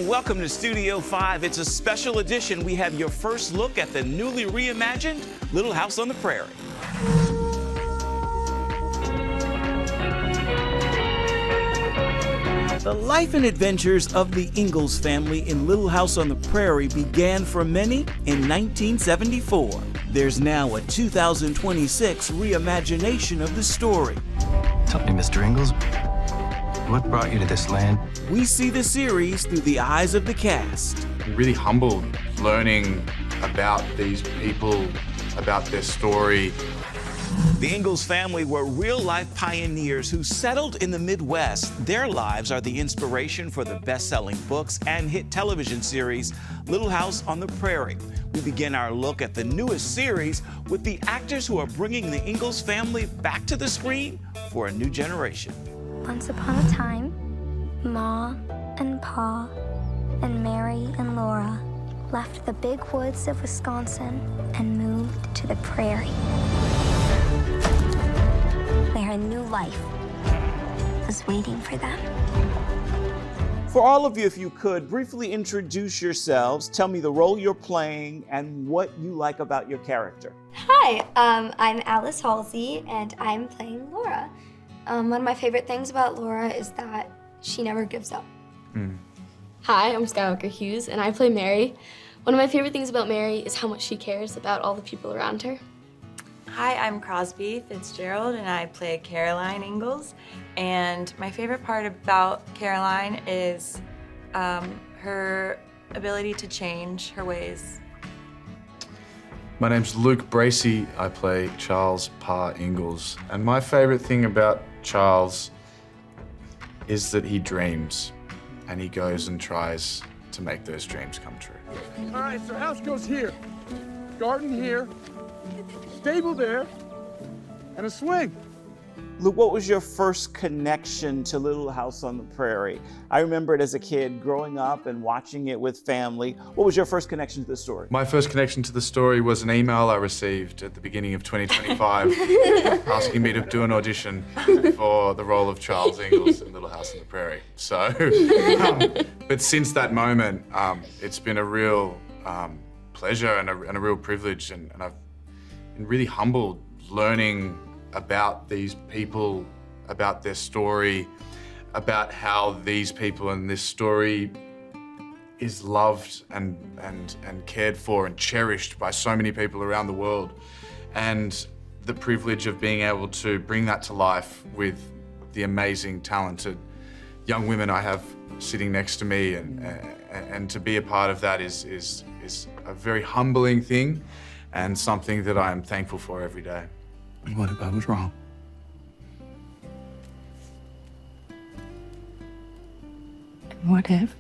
and welcome to Studio 5. It's a special edition. We have your first look at the newly reimagined Little House on the Prairie. The life and adventures of the Ingalls family in Little House on the Prairie began for many in 1974. There's now a 2026 reimagination of the story. Tell me, Mr. Ingalls, what brought you to this land? We see the series through the eyes of the cast. I'm really humbled learning about these people, about their story. The Ingalls family were real-life pioneers who settled in the Midwest. Their lives are the inspiration for the best-selling books and hit television series, Little House on the Prairie. We begin our look at the newest series with the actors who are bringing the Ingalls family back to the screen for a new generation. Once upon a time, Ma and Pa and Mary and Laura left the big woods of Wisconsin and moved to the prairie, where a new life was waiting for them. For all of you, if you could, briefly introduce yourselves, tell me the role you're playing and what you like about your character. Hi, I'm Alice Halsey, and I'm playing Laura. One of my favorite things about Laura is that she never gives up. Hi, I'm Skywalker Hughes, and I play Mary. One of my favorite things about Mary is how much she cares about all the people around her. Hi, I'm Crosby Fitzgerald, and I play Caroline Ingalls. And my favorite part about Caroline is her ability to change her ways. My name's Luke Bracey. I play Charles Pa Ingalls. And my favorite thing about Charles is that he dreams, and he goes and tries to make those dreams come true. All right, so house goes here, garden here, stable there, and a swing. Luke, what was your first connection to Little House on the Prairie? I remember it as a kid growing up and watching it with family. What was your first connection to the story? My first connection to the story was an email I received at the beginning of 2025 asking me to do an audition for the role of Charles Ingalls in Little House on the Prairie. So, but since that moment, it's been a real pleasure and a real privilege, and I've been really humbled learning about these people, about their story, about how these people and this story is loved and cared for and cherished by so many people around the world. And the privilege of being able to bring that to life with the amazing, talented young women I have sitting next to me, and to be a part of that is a very humbling thing and something that I am thankful for every day. What if I was wrong? And what if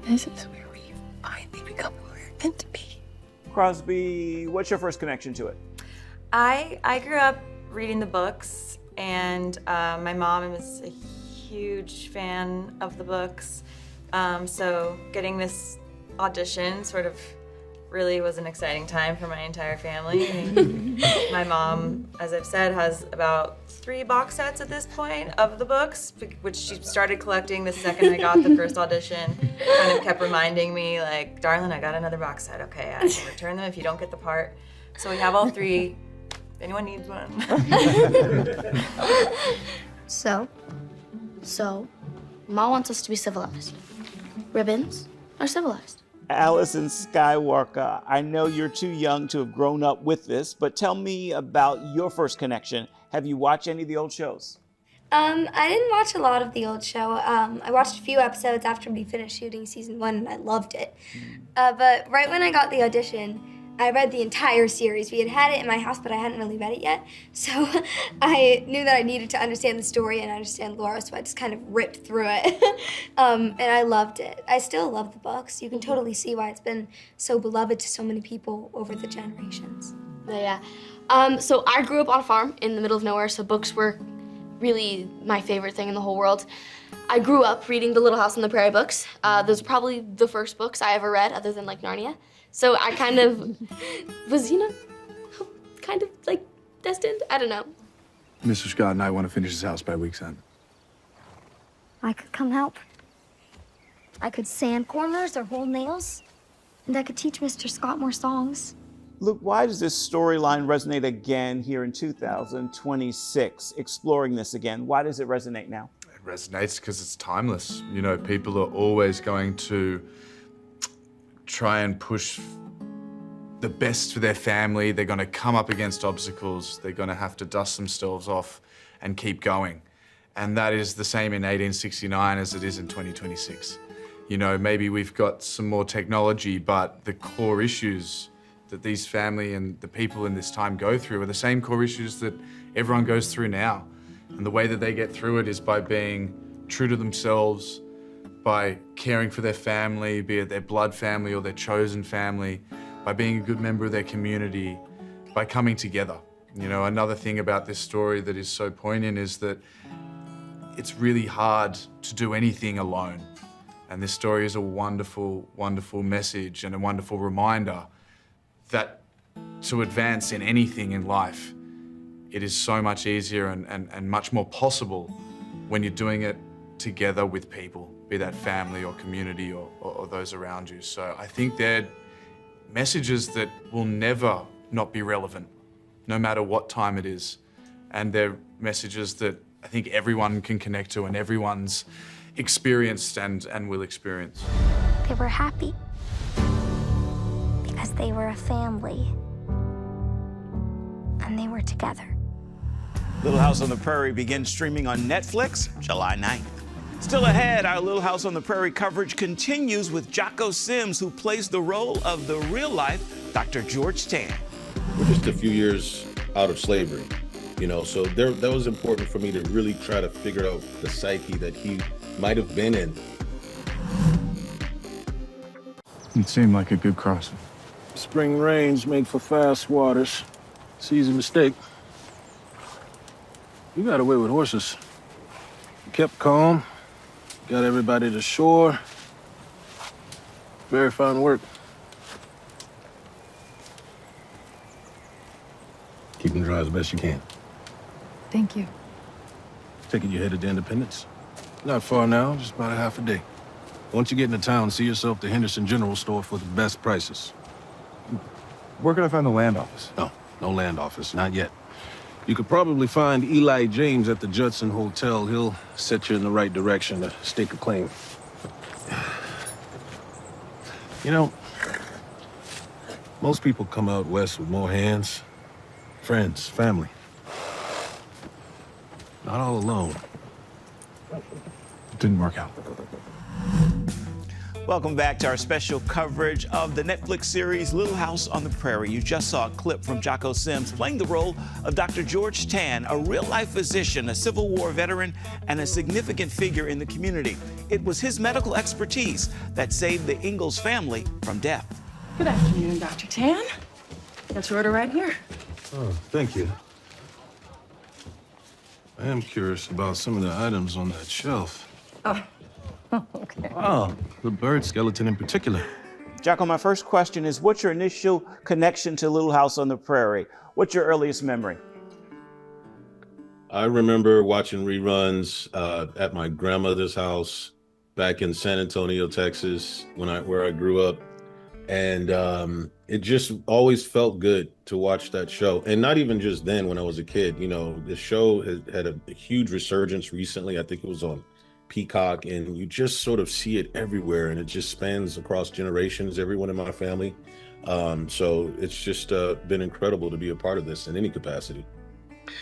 this is where we finally become who we're meant to be? Crosby, what's your first connection to it? I grew up reading the books, and my mom is a huge fan of the books. So getting this audition sort of really was an exciting time for my entire family. My mom, as I've said, has about 3 box sets at this point of the books, which she started collecting the second I got the first audition. Kind of kept reminding me, like, darling, I got another box set. Okay, I will return them if you don't get the part. So we have all 3. If anyone needs one. So, Ma wants us to be civilized. Ribbons are civilized. Alice and Skywalker, I know you're too young to have grown up with this, but tell me about your first connection. Have you watched any of the old shows? I didn't watch a lot of the old show. I watched a few episodes after we finished shooting season 1, and I loved it. But right when I got the audition, I read the entire series. We had it in my house, but I hadn't really read it yet. So I knew that I needed to understand the story and understand Laura, so I just kind of ripped through it. And I loved it. I still love the books. You can totally see why it's been so beloved to so many people over the generations. Yeah. So I grew up on a farm in the middle of nowhere, so books were really my favorite thing in the whole world. I grew up reading the Little House on the Prairie books. Those are probably the first books I ever read, other than like Narnia. So I kind of was, kind of like destined. I don't know. Mr. Scott and I want to finish this house by week's end. I could come help. I could sand corners or hold nails. And I could teach Mr. Scott more songs. Luke, why does this storyline resonate again here in 2026? Exploring this again, why does it resonate now? It resonates because it's timeless. You know, people are always going to try and push the best for their family. They're going to come up against obstacles. They're going to have to dust themselves off and keep going. And that is the same in 1869 as it is in 2026. You know, maybe we've got some more technology, but the core issues that these family and the people in this time go through are the same core issues that everyone goes through now. And the way that they get through it is by being true to themselves, by caring for their family, be it their blood family or their chosen family, by being a good member of their community, by coming together. You know, another thing about this story that is so poignant is that it's really hard to do anything alone. And this story is a wonderful, wonderful message and a wonderful reminder that to advance in anything in life, it is so much easier and much more possible when you're doing it together with people, be that family or community or those around you. So I think they're messages that will never not be relevant, no matter what time it is. And they're messages that I think everyone can connect to and everyone's experienced and will experience. They were happy because they were a family and they were together. Little House on the Prairie begins streaming on Netflix July 9th. Still ahead, our Little House on the Prairie coverage continues with Jocko Sims, who plays the role of the real-life Dr. George Tan. We're just a few years out of slavery, you know, so that was important for me to really try to figure out the psyche that he might have been in. It seemed like a good crossing. Spring rains make for fast waters. It's easy mistake. You got away with horses. You kept calm, got everybody to shore. Very fine work. Keep them dry as best you can. Thank you. Taking you headed to Independence? Not far now, just about a half a day. Once you get into town, see yourself the Henderson General Store for the best prices. Where can I find the land office? No land office, not yet. You could probably find Eli James at the Judson Hotel. He'll set you in the right direction to stake a claim. You know, most people come out west with more hands, friends, family. Not all alone. It didn't work out. Welcome back to our special coverage of the Netflix series Little House on the Prairie. You just saw a clip from Jocko Sims playing the role of Dr. George Tan, a real-life physician, a Civil War veteran, and a significant figure in the community. It was his medical expertise that saved the Ingalls family from death. Good afternoon, Dr. Tan. Got your order right here. Oh, thank you. I am curious about some of the items on that shelf. Oh, okay. Oh, the bird skeleton in particular. Jocko, my first question is, what's your initial connection to Little House on the Prairie? What's your earliest memory? I remember watching reruns at my grandmother's house back in San Antonio, Texas, where I grew up. And it just always felt good to watch that show. And not even just then when I was a kid, you know, the show had a huge resurgence recently. I think it was on Peacock, and you just sort of see it everywhere, and it just spans across generations, everyone in my family. So it's just been incredible to be a part of this in any capacity.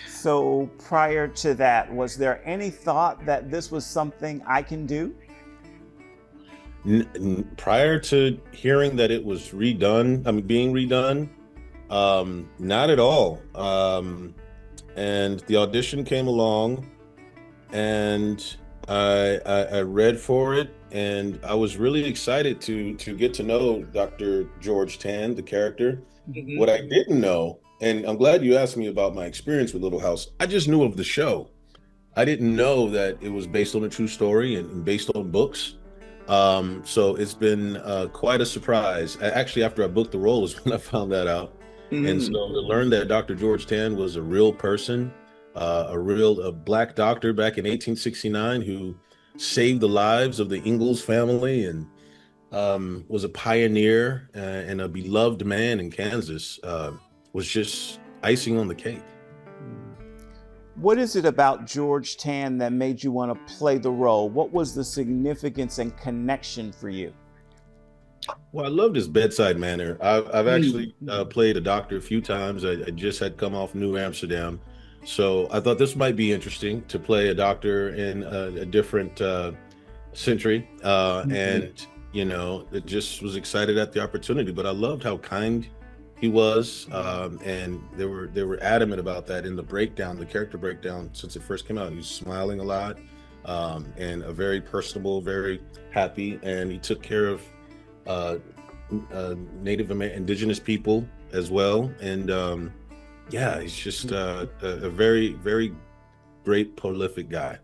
So prior to that, was there any thought that this was something I can do? Prior to hearing that it was being redone, not at all. And the audition came along, and I read for it, and I was really excited to get to know Dr. George Tan, the character. Mm-hmm. What I didn't know, and I'm glad you asked me about my experience with Little House, I just knew of the show. I didn't know that it was based on a true story and based on books. So it's been quite a surprise. Actually, after I booked the role is when I found that out. Mm-hmm. And so to learn that Dr. George Tan was a real person, a Black doctor back in 1869 who saved the lives of the Ingalls family and was a pioneer and a beloved man in Kansas, was just icing on the cake. What is it about George Tan that made you want to play the role? What was the significance and connection for you? Well, I loved his bedside manner. I've actually played a doctor a few times. I just had come off New Amsterdam. So I thought this might be interesting to play a doctor in a different century. And, you know, it just was excited at the opportunity. But I loved how kind he was. And they were adamant about that in the breakdown, the character breakdown, since it first came out. He was smiling a lot and a very personable, very happy. And he took care of indigenous people as well, and yeah, he's just a very, very great, prolific guy.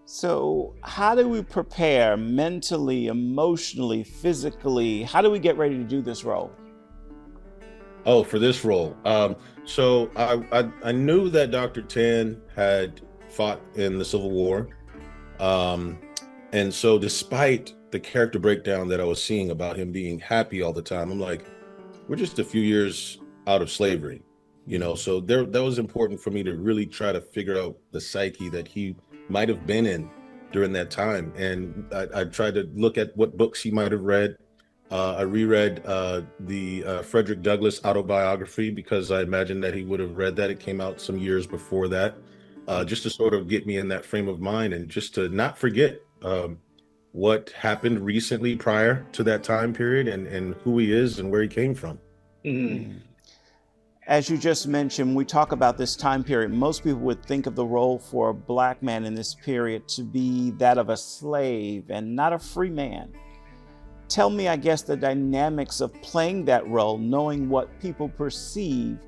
So how do we prepare mentally, emotionally, physically? How do we get ready to do this role? Oh, for this role, so I knew that Dr. Tan had fought in the Civil War, and so despite the character breakdown that I was seeing about him being happy all the time, I'm like, we're just a few years out of slavery, you know? So that was important for me to really try to figure out the psyche that he might have been in during that time. And I tried to look at what books he might have read. I reread the Frederick Douglass autobiography because I imagined that he would have read that. It came out some years before that, just to sort of get me in that frame of mind and just to not forget what happened recently prior to that time period and who he is and where he came from. As you just mentioned, when we talk about this time period, most people would think of the role for a Black man in this period to be that of a slave and not a free man. Tell me, I guess, the dynamics of playing that role, knowing what people perceive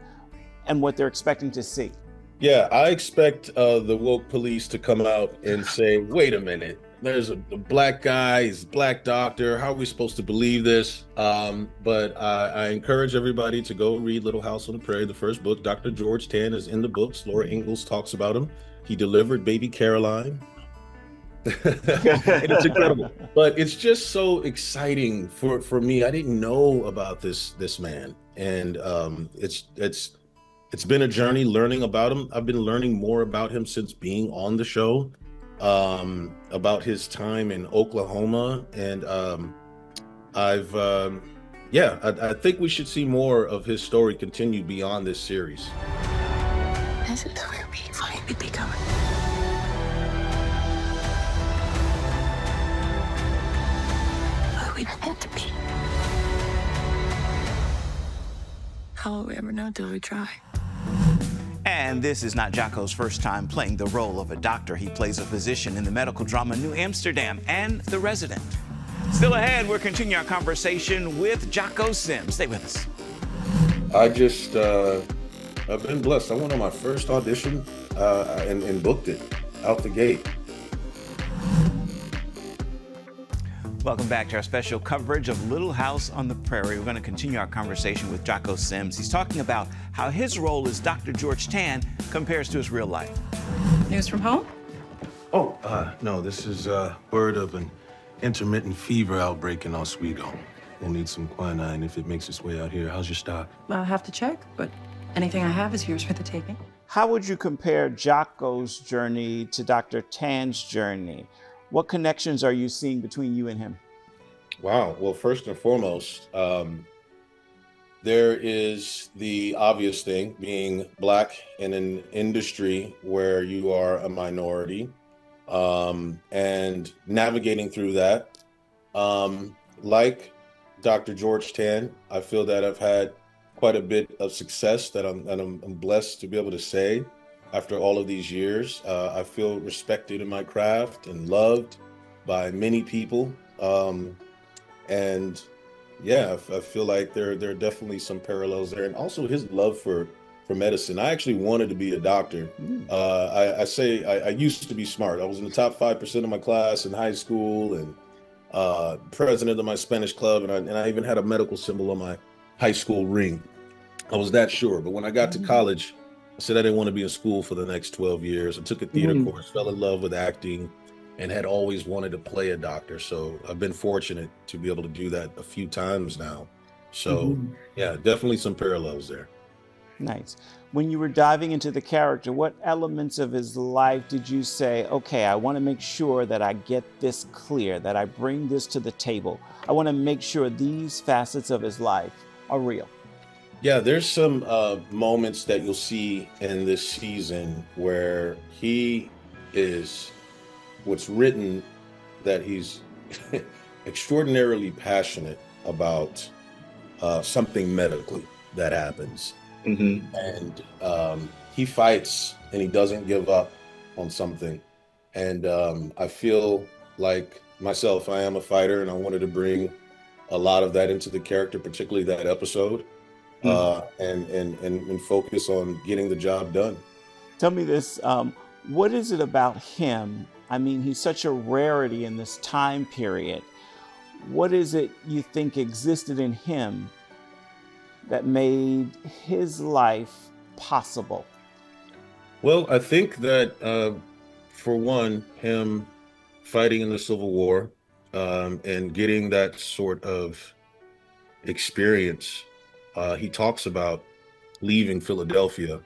and what they're expecting to see. Yeah, I expect the woke police to come out and say, wait a minute, there's a Black guy, he's a Black doctor, how are we supposed to believe this? But I encourage everybody to go read Little House on the Prairie, the first book. Dr. George Tan is in the books. Laura Ingalls talks about him. He delivered baby Caroline. And it's incredible. But it's just so exciting for me. I didn't know about this man. And it's been a journey learning about him. I've been learning more about him since being on the show, about his time in Oklahoma. And I think we should see more of his story continue beyond this series. This is where we finally become. Who we meant to be. How will we ever know till we try? And this is not Jocko's first time playing the role of a doctor. He plays a physician in the medical drama New Amsterdam and The Resident. Still ahead, we're continuing our conversation with Jocko Sims. Stay with us. I've been blessed. I went on my first audition and booked it out the gate. Welcome back to our special coverage of Little House on the Prairie. We're going to continue our conversation with Jocko Sims. He's talking about how his role as Dr. George Tan compares to his real life. News from home? Oh, no, this is word of an intermittent fever outbreak in Oswego. We'll need some quinine if it makes its way out here. How's your stock? I'll have to check, but anything I have is yours for the taking. How would you compare Jocko's journey to Dr. Tan's journey? What connections are you seeing between you and him? Wow. Well, first and foremost, there is the obvious thing, being Black in an industry where you are a minority, and navigating through that. Like Dr. George Tan, I feel that I've had quite a bit of success that I'm blessed to be able to say. After all of these years, I feel respected in my craft and loved by many people. And yeah, I feel like there are definitely some parallels there. And also his love for medicine. I actually wanted to be a doctor. I used to be smart. I was in the top 5% of my class in high school and president of my Spanish club. And I even had a medical symbol on my high school ring. I was that sure. But when I got to college, I said I didn't want to be in school for the next 12 years. I took a theater course, fell in love with acting, and had always wanted to play a doctor. So I've been fortunate to be able to do that a few times now. So yeah, definitely some parallels there. Nice. When you were diving into the character, what elements of his life did you say, okay, I want to make sure that I get this clear, that I bring this to the table. I want to make sure these facets of his life are real. Yeah, there's some moments that you'll see in this season where he is, what's written, that he's extraordinarily passionate about something medically that happens. And he fights and he doesn't give up on something. And I feel like myself, I am a fighter, and I wanted to bring a lot of that into the character, particularly that episode, and focus on getting the job done. Tell me this, what is it about him? I mean, he's such a rarity in this time period. What is it you think existed in him that made his life possible? Well, I think that, for one, him fighting in the Civil War and getting that sort of experience, he talks about leaving Philadelphia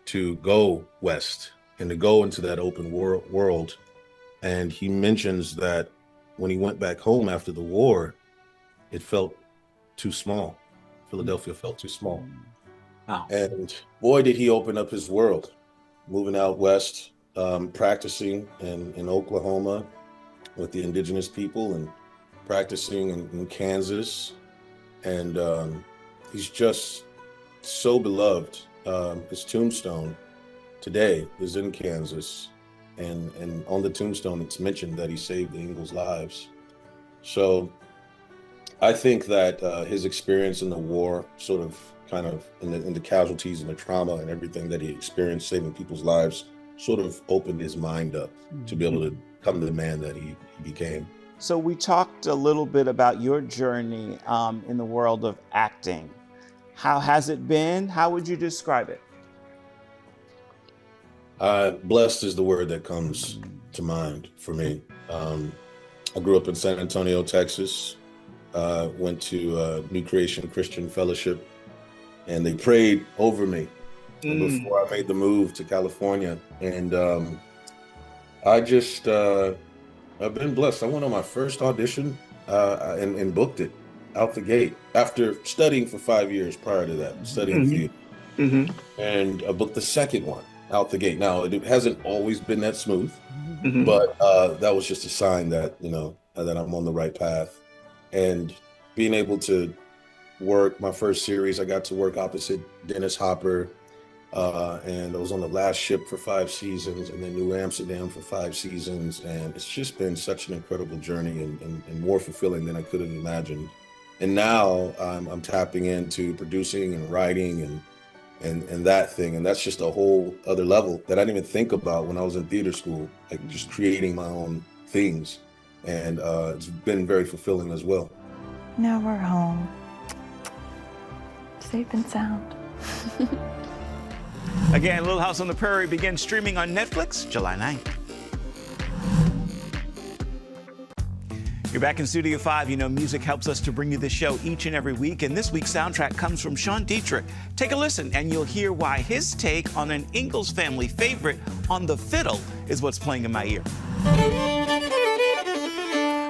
to go west and to go into that open world. And he mentions that when he went back home after the war, it felt too small. Philadelphia felt too small. Wow. And boy, did he open up his world, moving out west, practicing in Oklahoma with the indigenous people, and practicing in Kansas. And he's just so beloved. His tombstone today is in Kansas. And on the tombstone, it's mentioned that he saved the Ingalls' lives. So I think that his experience in the war, sort of kind of in the casualties and the trauma and everything that he experienced saving people's lives, sort of opened his mind up to be able to become the man that he became. So we talked a little bit about your journey in the world of acting. How has it been? How would you describe it? Blessed is the word that comes to mind for me. I grew up in San Antonio, Texas. Went to New Creation Christian Fellowship, and they prayed over me before I made the move to California. And I just, I've been blessed. I went on my first audition and booked it out the gate after studying for 5 years prior to that, studying theater. And I booked the second one out the gate. Now, it hasn't always been that smooth, but that was just a sign that, you know, that I'm on the right path. And being able to work my first series, I got to work opposite Dennis Hopper, and I was on the last ship for 5 seasons, and then New Amsterdam for 5 seasons. And it's just been such an incredible journey and more fulfilling than I could have imagined. And now I'm tapping into producing and writing and that thing. And that's just a whole other level that I didn't even think about when I was in theater school, like just creating my own things. And it's been very fulfilling as well. Now we're home. Safe and sound. Again, Little House on the Prairie begins streaming on Netflix July 9th. You're back in Studio 5. You know, music helps us to bring you this show each and every week. And this week's soundtrack comes from Sean Dietrich. Take a listen and you'll hear why his take on an Ingalls family favorite on the fiddle is what's playing in my ear.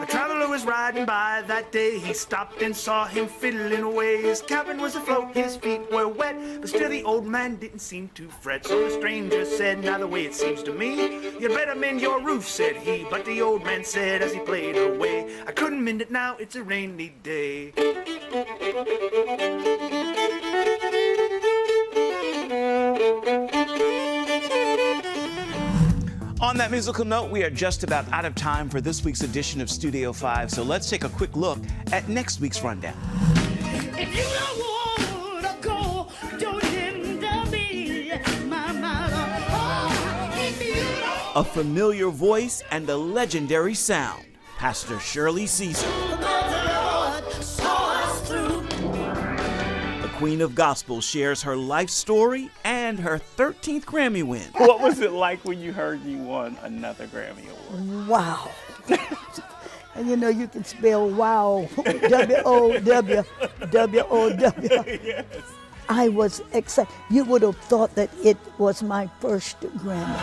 A traveler was riding by that day. He stopped and saw him fiddling away. His cabin was afloat, his feet were wet, but still the old man didn't seem to fret. So the stranger said, now the way it seems to me, you'd better mend your roof, said he. But the old man said as he played away, I couldn't mend it now, it's a rainy day. On that musical note, we are just about out of time for this week's edition of Studio 5, so let's take a quick look at next week's rundown. If you don't wanna go, don't hinder me, A familiar voice and a legendary sound, Pastor Shirley Caesar. The Queen of Gospel shares her life story and and her 13th Grammy win. What was it like when you heard you won another Grammy Award? Wow. And you know, you can spell wow, W-O-W, W-O-W. Yes. I was excited. You would have thought that it was my first Grammy.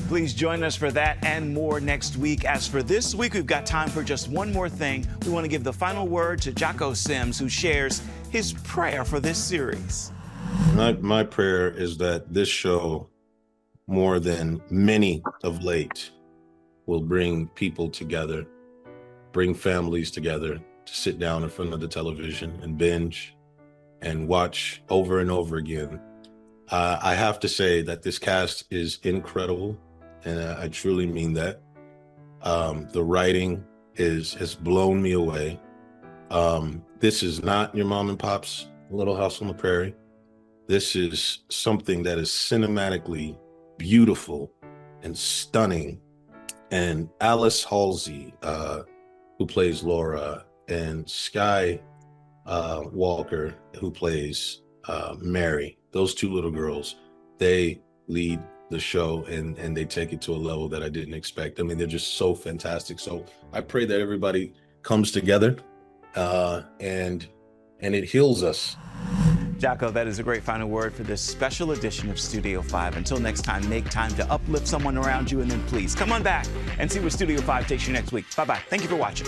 Please join us for that and more next week. As for this week, we've got time for just one more thing. We want to give the final word to Jocko Sims, who shares his prayer for this series. My prayer is that this show, more than many of late, will bring people together, bring families together to sit down in front of the television and binge and watch over and over again. I have to say that this cast is incredible, and I truly mean that. The writing has blown me away. This is not your mom and pop's Little House on the Prairie. This is something that is cinematically beautiful and stunning. And Alice Halsey, who plays Laura, and Sky Walker, who plays Mary, those two little girls, they lead the show and they take it to a level that I didn't expect. I mean, they're just so fantastic. So I pray that everybody comes together and it heals us. Jocko, that is a great final word for this special edition of Studio 5. Until next time, make time to uplift someone around you, and then please come on back and see where Studio 5 takes you next week. Bye-bye. Thank you for watching.